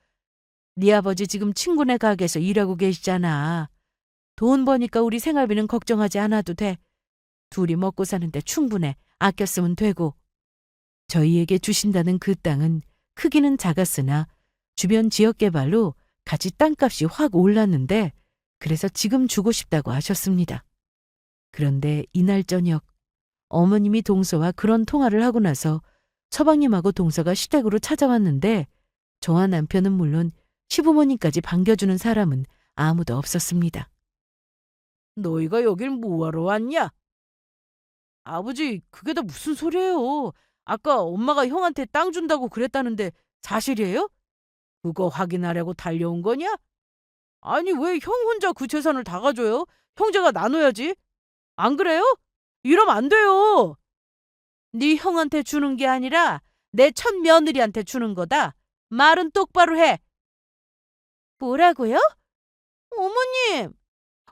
네 아버지 지금 친구네 가게에서 일하고 계시잖아. 돈 버니까 우리 생활비는 걱정하지 않아도 돼. 둘이 먹고 사는데 충분해. 아껴 쓰면 되고. 저희에게 주신다는 그 땅은 크기는 작았으나 주변 지역 개발로 같이 땅값이 확 올랐는데 그래서 지금 주고 싶다고 하셨습니다. 그런데 이날 저녁 어머님이 동서와 그런 통화를 하고 나서 서방님하고 동서가 시댁으로 찾아왔는데 저와 남편은 물론 시부모님까지 반겨주는 사람은 아무도 없었습니다. 너희가 여길 뭐하러 왔냐? 아버지, 그게 다 무슨 소리예요? 아까 엄마가 형한테 땅 준다고 그랬다는데 사실이에요? 그거 확인하려고 달려온 거냐? 아니, 왜 형 혼자 그 재산을 다 가져요? 형제가 나눠야지. 안 그래요? 이러면 안 돼요. 네 형한테 주는 게 아니라 내 첫 며느리한테 주는 거다. 말은 똑바로 해. 뭐라고요? 어머님,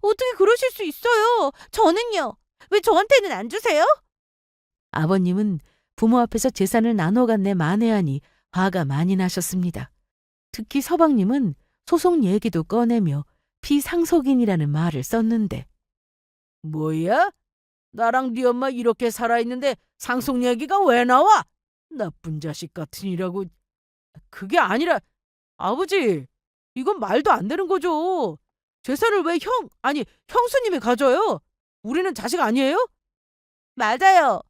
어떻게 그러실 수 있어요? 저는요. 왜 저한테는 안 주세요? 아버님은 부모 앞에서 재산을 나눠갔네 만회하니 화가 많이 나셨습니다. 특히 서방님은 소송 얘기도 꺼내며 피상속인이라는 말을 썼는데 뭐야? 나랑 네 엄마 이렇게 살아있는데 상속 얘기가 왜 나와? 나쁜 자식 같으니라고. 그게 아니라 아버지, 이건 말도 안 되는 거죠. 재산을 왜 형수님이 가져요? 우리는 자식 아니에요? 맞아요.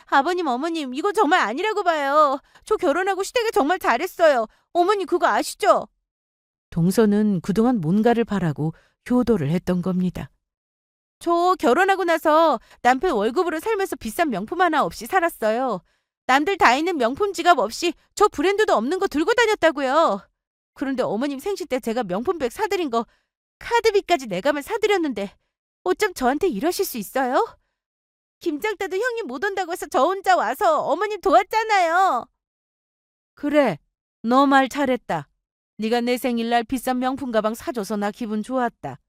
아버님, 어머님, 이거 정말 아니라고 봐요. 저 결혼하고 시댁에 정말 잘했어요. 어머니 그거 아시죠? 동서는 그동안 뭔가를 바라고 효도를 했던 겁니다. 저 결혼하고 나서 남편 월급으로 살면서 비싼 명품 하나 없이 살았어요. 남들 다 있는 명품 지갑 없이 저 브랜드도 없는 거 들고 다녔다고요. 그런데 어머님 생신 때 제가 명품백 사드린 거 카드비까지 내가면 사드렸는데 어쩜 저한테 이러실 수 있어요? 김장 때도 형님 못 온다고 해서 저 혼자 와서 어머님 도왔잖아요. 그래, 너 말 잘했다. 네가 내 생일날 비싼 명품 가방 사줘서 나 기분 좋았다.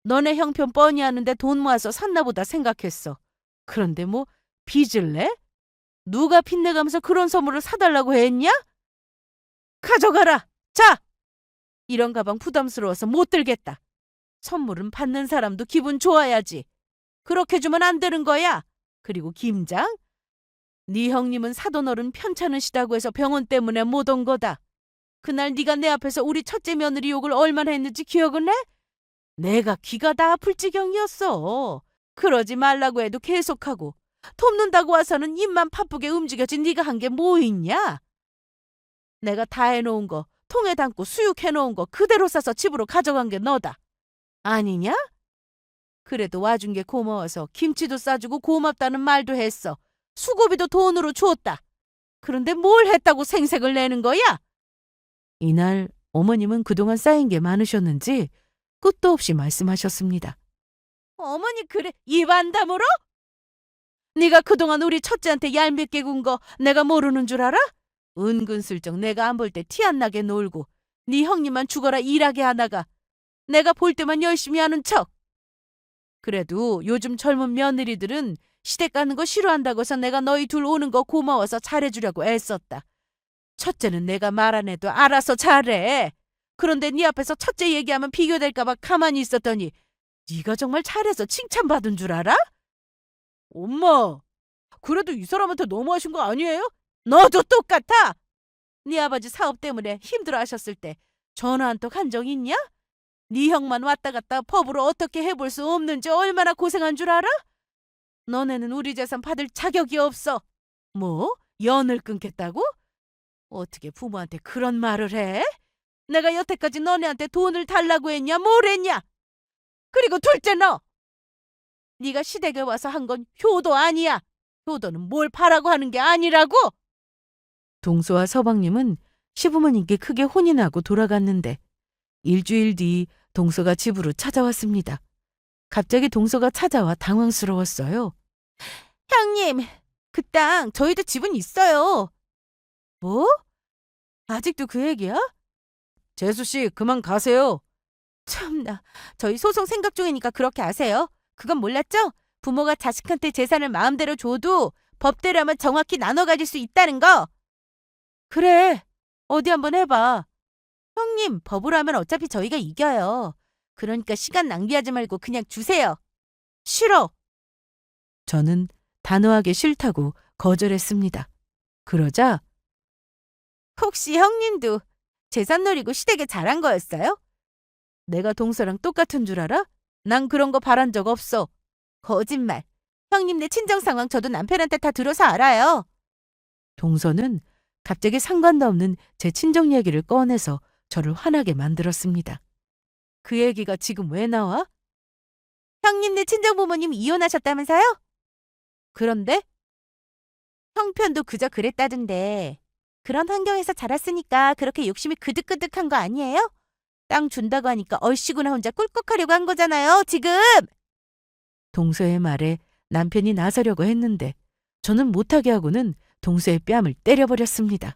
너네 형편 뻔히 아는데 돈 모아서 샀나 보다 생각했어. 그런데 뭐 빚을 내? 누가 빚내가면서 그런 선물을 사달라고 했냐? 가져가라. 자! 이런 가방 부담스러워서 못 들겠다. 선물은 받는 사람도 기분 좋아야지. 그렇게 주면 안 되는 거야. 그리고 김장? 네 형님은 사돈어른 편찮으시다고 해서 병원 때문에 못 온 거다. 그날 네가 내 앞에서 우리 첫째 며느리 욕을 얼마나 했는지 기억은 해? 내가 귀가 다 아플 지경이었어. 그러지 말라고 해도 계속하고 돕는다고 와서는 입만 바쁘게 움직여지 네가 한 게 뭐 있냐? 내가 다 해놓은 거 통에 담고 수육해놓은 거 그대로 싸서 집으로 가져간 게 너다. 아니냐? 그래도 와준 게 고마워서 김치도 싸주고 고맙다는 말도 했어. 수고비도 돈으로 줬다. 그런데 뭘 했다고 생색을 내는 거야? 이날 어머님은 그동안 쌓인 게 많으셨는지 끝도 없이 말씀하셨습니다. 어머니 그래 입 안 다물어? 네가 그동안 우리 첫째한테 얄밉게 군 거 내가 모르는 줄 알아? 은근슬쩍 내가 안 볼 때 티 안 나게 놀고 네 형님만 죽어라 일하게 하다가 내가 볼 때만 열심히 하는 척. 그래도 요즘 젊은 며느리들은 시댁 가는 거 싫어한다고 해서 내가 너희 둘 오는 거 고마워서 잘해주려고 애썼다. 첫째는 내가 말 안 해도 알아서 잘해. 그런데 네 앞에서 첫째 얘기하면 비교될까 봐 가만히 있었더니 네가 정말 잘해서 칭찬받은 줄 알아? 엄마, 그래도 이 사람한테 너무하신 거 아니에요? 너도 똑같아. 네 아버지 사업 때문에 힘들어하셨을 때 전화 한 통 한 적 있냐? 네 형만 왔다 갔다 법으로 어떻게 해볼 수 없는지 얼마나 고생한 줄 알아? 너네는 우리 재산 받을 자격이 없어. 뭐? 연을 끊겠다고? 어떻게 부모한테 그런 말을 해? 내가 여태까지 너네한테 돈을 달라고 했냐? 뭘 했냐? 그리고 둘째 너! 네가 시댁에 와서 한 건 효도 아니야. 효도는 뭘 바라고 하는 게 아니라고! 동서와 서방님은 시부모님께 크게 혼이 나고 돌아갔는데 일주일 뒤 동서가 집으로 찾아왔습니다. 갑자기 동서가 찾아와 당황스러웠어요. 형님, 그 땅 저희도 집은 있어요. 뭐? 아직도 그 얘기야? 재수 씨, 그만 가세요. 참나, 저희 소송 생각 중이니까 그렇게 아세요? 그건 몰랐죠? 부모가 자식한테 재산을 마음대로 줘도 법대로하면 정확히 나눠 가질 수 있다는 거. 그래, 어디 한번 해봐. 형님, 법으로 하면 어차피 저희가 이겨요. 그러니까 시간 낭비하지 말고 그냥 주세요. 싫어. 저는 단호하게 싫다고 거절했습니다. 그러자 혹시 형님도 재산 노리고 시댁에 잘한 거였어요? 내가 동서랑 똑같은 줄 알아? 난 그런 거 바란 적 없어. 거짓말. 형님네 친정 상황 저도 남편한테 다 들어서 알아요. 동서는 갑자기 상관도 없는 제 친정 얘기를 꺼내서 저를 화나게 만들었습니다. 그 얘기가 지금 왜 나와? 형님네 친정 부모님 이혼하셨다면서요? 그런데? 형편도 그저 그랬다던데. 그런 환경에서 자랐으니까 그렇게 욕심이 그득그득한 거 아니에요? 땅 준다고 하니까 얼씨구나 혼자 꿀꺽하려고 한 거잖아요, 지금! 동서의 말에 남편이 나서려고 했는데 저는 못하게 하고는 동서의 뺨을 때려버렸습니다.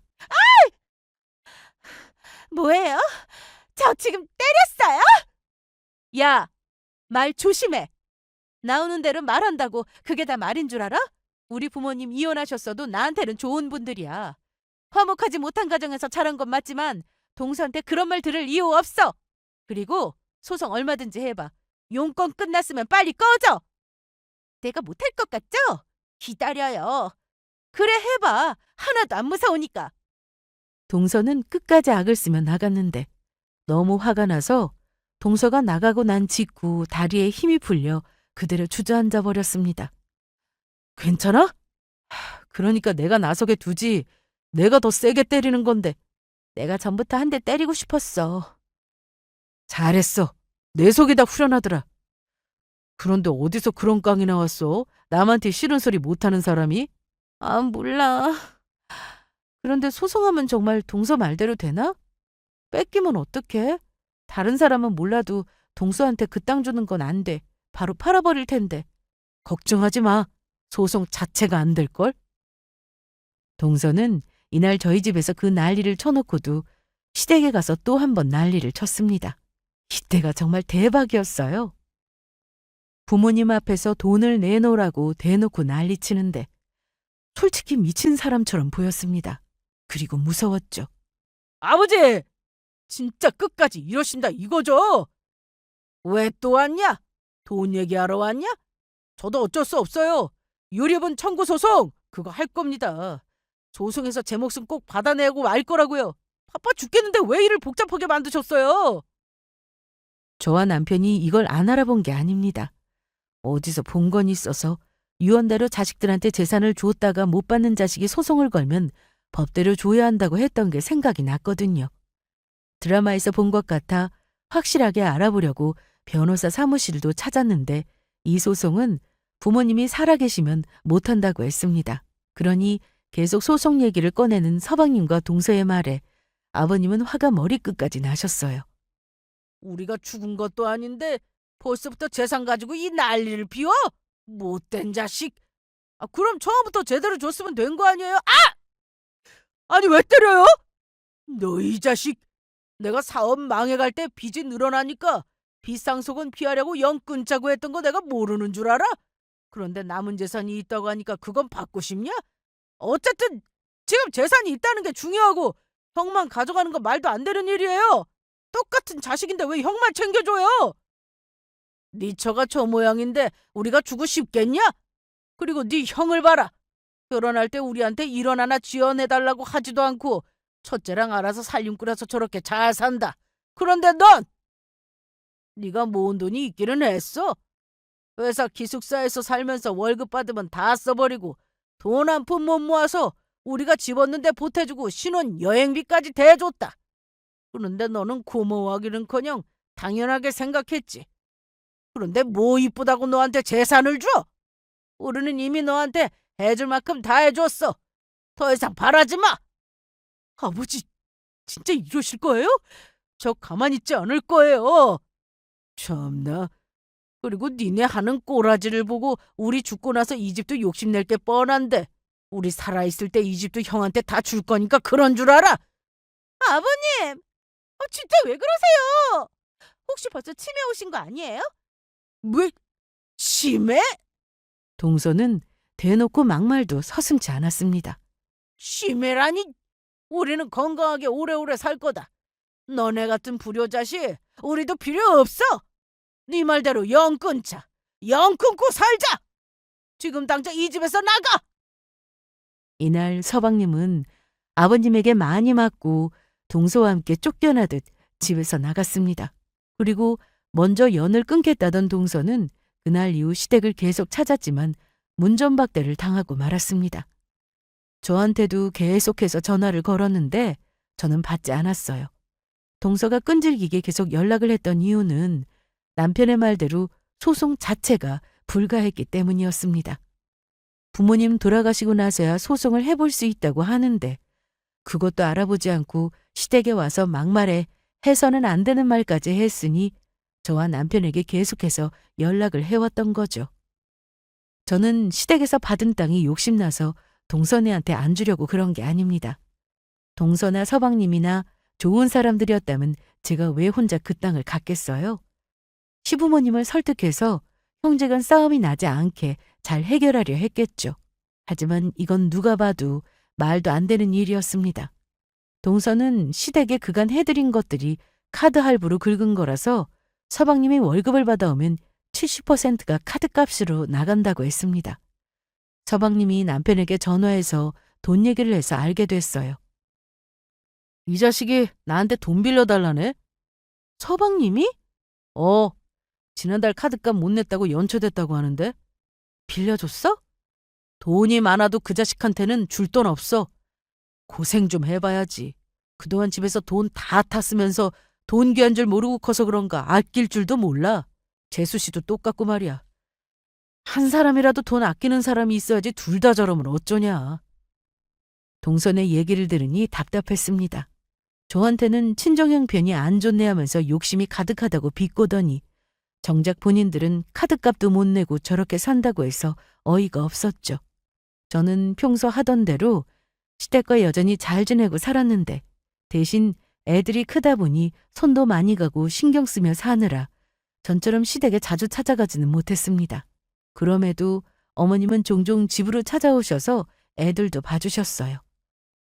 뭐예요? 저 지금 때렸어요? 야, 말 조심해. 나오는 대로 말한다고 그게 다 말인 줄 알아? 우리 부모님 이혼하셨어도 나한테는 좋은 분들이야. 화목하지 못한 가정에서 자란 건 맞지만 동서한테 그런 말 들을 이유 없어. 그리고 소송 얼마든지 해봐. 용건 끝났으면 빨리 꺼져. 내가 못할 것 같죠? 기다려요. 그래 해봐. 하나도 안 무서우니까. 동서는 끝까지 악을 쓰며 나갔는데 너무 화가 나서 동서가 나가고 난 직후 다리에 힘이 풀려 그대로 주저앉아 버렸습니다. 괜찮아? 그러니까 내가 나서게 두지. 내가 더 세게 때리는 건데. 내가 전부터 한 대 때리고 싶었어. 잘했어. 내 속이 다 후련하더라. 그런데 어디서 그런 깡이 나왔어? 남한테 싫은 소리 못하는 사람이? 아, 몰라. 그런데 소송하면 정말 동서 말대로 되나? 뺏기면 어떡해? 다른 사람은 몰라도 동서한테 그 땅 주는 건 안 돼. 바로 팔아버릴 텐데. 걱정하지 마. 소송 자체가 안 될걸? 동서는 이날 저희 집에서 그 난리를 쳐놓고도 시댁에 가서 또 한 번 난리를 쳤습니다. 이때가 정말 대박이었어요. 부모님 앞에서 돈을 내놓으라고 대놓고 난리치는데 솔직히 미친 사람처럼 보였습니다. 그리고 무서웠죠. 아버지! 진짜 끝까지 이러신다 이거죠? 왜 또 왔냐? 돈 얘기하러 왔냐? 저도 어쩔 수 없어요. 유리분 청구 소송 그거 할 겁니다. 소송에서 제 목숨 꼭 받아내고 말 거라고요. 바빠 죽겠는데 왜 일을 복잡하게 만드셨어요? 저와 남편이 이걸 안 알아본 게 아닙니다. 어디서 본 건 있어서 유언대로 자식들한테 재산을 줬다가 못 받는 자식이 소송을 걸면 법대로 줘야 한다고 했던 게 생각이 났거든요. 드라마에서 본 것 같아 확실하게 알아보려고 변호사 사무실도 찾았는데 이 소송은 부모님이 살아계시면 못한다고 했습니다. 그러니 계속 소송 얘기를 꺼내는 서방님과 동서의 말에 아버님은 화가 머리끝까지 나셨어요. 우리가 죽은 것도 아닌데 벌써부터 재산 가지고 이 난리를 피워? 못된 자식. 그럼 처음부터 제대로 줬으면 된 거 아니에요? 아니 왜 때려요? 너 이 자식. 내가 사업 망해갈 때 빚이 늘어나니까 빚상속은 피하려고 영 끊자고 했던 거 내가 모르는 줄 알아? 그런데 남은 재산이 있다고 하니까 그건 받고 싶냐? 어쨌든 지금 재산이 있다는 게 중요하고 형만 가져가는 건 말도 안 되는 일이에요. 똑같은 자식인데 왜 형만 챙겨줘요? 네 처가 저 모양인데 우리가 주고 싶겠냐? 그리고 네 형을 봐라. 결혼할 때 우리한테 1원 하나 지원해달라고 하지도 않고 첫째랑 알아서 살림 꾸려서 저렇게 잘 산다. 그런데 넌 네가 모은 돈이 있기는 했어. 회사 기숙사에서 살면서 월급 받으면 다 써버리고 돈 한 푼 못 모아서 우리가 집었는데 보태주고 신혼 여행비까지 대줬다. 그런데 너는 고마워하기는커녕 당연하게 생각했지. 그런데 뭐 이쁘다고 너한테 재산을 줘? 우리는 이미 너한테 해줄 만큼 다 해줬어. 더 이상 바라지 마. 아버지, 진짜 이러실 거예요? 저 가만히 있지 않을 거예요. 참나. 그리고 니네 하는 꼬라지를 보고 우리 죽고 나서 이 집도 욕심낼 게 뻔한데 우리 살아있을 때 이 집도 형한테 다 줄 거니까 그런 줄 알아. 아버님, 진짜 왜 그러세요? 혹시 벌써 치매 오신 거 아니에요? 왜? 치매? 동서는 대놓고 막말도 서슴지 않았습니다. 치매라니? 우리는 건강하게 오래오래 살 거다. 너네 같은 불효자식 우리도 필요 없어. 네 말대로 영 끊자. 영 끊고 살자. 지금 당장 이 집에서 나가. 이날 서방님은 아버님에게 많이 맞고 동서와 함께 쫓겨나듯 집에서 나갔습니다. 그리고 먼저 연을 끊겠다던 동서는 그날 이후 시댁을 계속 찾았지만 문전박대를 당하고 말았습니다. 저한테도 계속해서 전화를 걸었는데 저는 받지 않았어요. 동서가 끈질기게 계속 연락을 했던 이유는 남편의 말대로 소송 자체가 불가했기 때문이었습니다. 부모님 돌아가시고 나서야 소송을 해볼 수 있다고 하는데 그것도 알아보지 않고 시댁에 와서 막말에 해서는 안 되는 말까지 했으니 저와 남편에게 계속해서 연락을 해왔던 거죠. 저는 시댁에서 받은 땅이 욕심나서 동서네한테 안 주려고 그런 게 아닙니다. 동서나 서방님이나 좋은 사람들이었다면 제가 왜 혼자 그 땅을 갖겠어요? 시부모님을 설득해서 형제간 싸움이 나지 않게 잘 해결하려 했겠죠. 하지만 이건 누가 봐도 말도 안 되는 일이었습니다. 동서는 시댁에 그간 해드린 것들이 카드 할부로 긁은 거라서 서방님이 월급을 받아오면 70%가 카드값으로 나간다고 했습니다. 서방님이 남편에게 전화해서 돈 얘기를 해서 알게 됐어요. 이 자식이 나한테 돈 빌려달라네? 서방님이? 지난달 카드값 못 냈다고 연초됐다고 하는데? 빌려줬어? 돈이 많아도 그 자식한테는 줄 돈 없어. 고생 좀 해봐야지. 그동안 집에서 돈 다 탔으면서 돈 귀한 줄 모르고 커서 그런가 아낄 줄도 몰라. 재수 씨도 똑같고 말이야. 한 사람이라도 돈 아끼는 사람이 있어야지 둘 다 저러면 어쩌냐. 동선의 얘기를 들으니 답답했습니다. 저한테는 친정 형편이 안 좋네 하면서 욕심이 가득하다고 비꼬더니 정작 본인들은 카드값도 못 내고 저렇게 산다고 해서 어이가 없었죠. 저는 평소 하던 대로 시댁과 여전히 잘 지내고 살았는데 대신 애들이 크다 보니 손도 많이 가고 신경 쓰며 사느라 전처럼 시댁에 자주 찾아가지는 못했습니다. 그럼에도 어머님은 종종 집으로 찾아오셔서 애들도 봐주셨어요.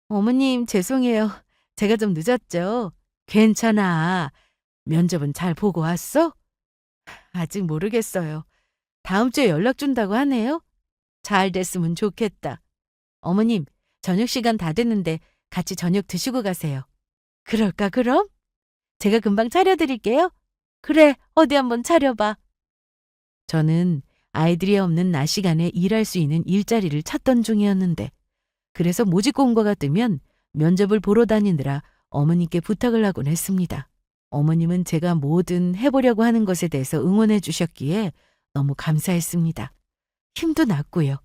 어머님 죄송해요. 제가 좀 늦었죠? 괜찮아. 면접은 잘 보고 왔어? 아직 모르겠어요. 다음 주에 연락 준다고 하네요. 잘 됐으면 좋겠다. 어머님, 저녁 시간 다 됐는데 같이 저녁 드시고 가세요. 그럴까 그럼? 제가 금방 차려드릴게요. 그래, 어디 한번 차려봐. 저는 아이들이 없는 낮 시간에 일할 수 있는 일자리를 찾던 중이었는데 그래서 모집 공고가 뜨면 면접을 보러 다니느라 어머님께 부탁을 하곤 했습니다. 어머님은 제가 뭐든 해보려고 하는 것에 대해서 응원해 주셨기에 너무 감사했습니다. 힘도 났고요.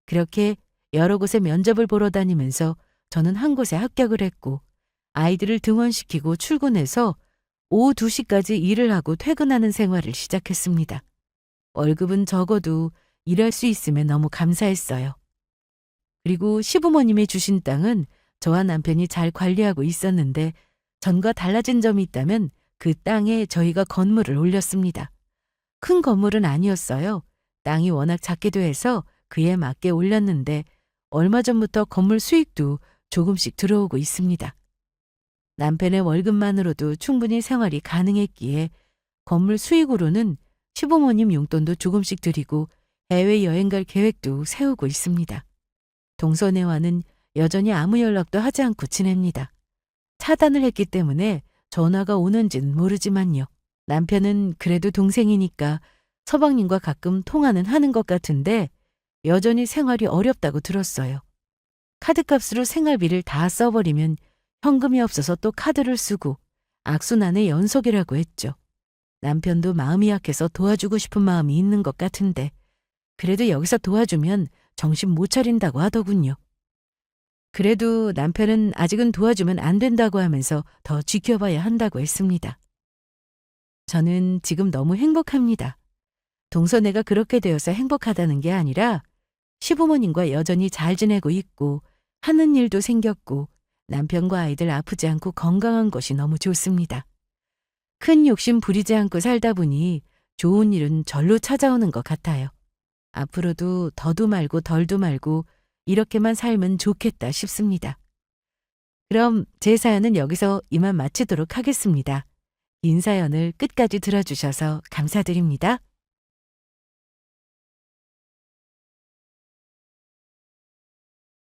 그렇게 여러 곳에 면접을 보러 다니면서 저는 한 곳에 합격을 했고 아이들을 등원시키고 출근해서 오후 2시까지 일을 하고 퇴근하는 생활을 시작했습니다. 월급은 적어도 일할 수 있으면 너무 감사했어요. 그리고 시부모님이 주신 땅은 저와 남편이 잘 관리하고 있었는데 전과 달라진 점이 있다면 그 땅에 저희가 건물을 올렸습니다. 큰 건물은 아니었어요. 땅이 워낙 작기도 해서 그에 맞게 올렸는데 얼마 전부터 건물 수익도 조금씩 들어오고 있습니다. 남편의 월급만으로도 충분히 생활이 가능했기에 건물 수익으로는 시부모님 용돈도 조금씩 드리고 해외여행 갈 계획도 세우고 있습니다. 동서네와는 여전히 아무 연락도 하지 않고 지냅니다. 차단을 했기 때문에 전화가 오는지는 모르지만요. 남편은 그래도 동생이니까 서방님과 가끔 통화는 하는 것 같은데 여전히 생활이 어렵다고 들었어요. 카드값으로 생활비를 다 써버리면 현금이 없어서 또 카드를 쓰고 악순환의 연속이라고 했죠. 남편도 마음이 약해서 도와주고 싶은 마음이 있는 것 같은데 그래도 여기서 도와주면 정신 못 차린다고 하더군요. 그래도 남편은 아직은 도와주면 안 된다고 하면서 더 지켜봐야 한다고 했습니다. 저는 지금 너무 행복합니다. 동서네가 그렇게 되어서 행복하다는 게 아니라 시부모님과 여전히 잘 지내고 있고 하는 일도 생겼고 남편과 아이들 아프지 않고 건강한 것이 너무 좋습니다. 큰 욕심 부리지 않고 살다 보니 좋은 일은 절로 찾아오는 것 같아요. 앞으로도 더도 말고 덜도 말고 이렇게만 살면 좋겠다 싶습니다. 그럼 제 사연은 여기서 이만 마치도록 하겠습니다. 긴 사연을 끝까지 들어주셔서 감사드립니다.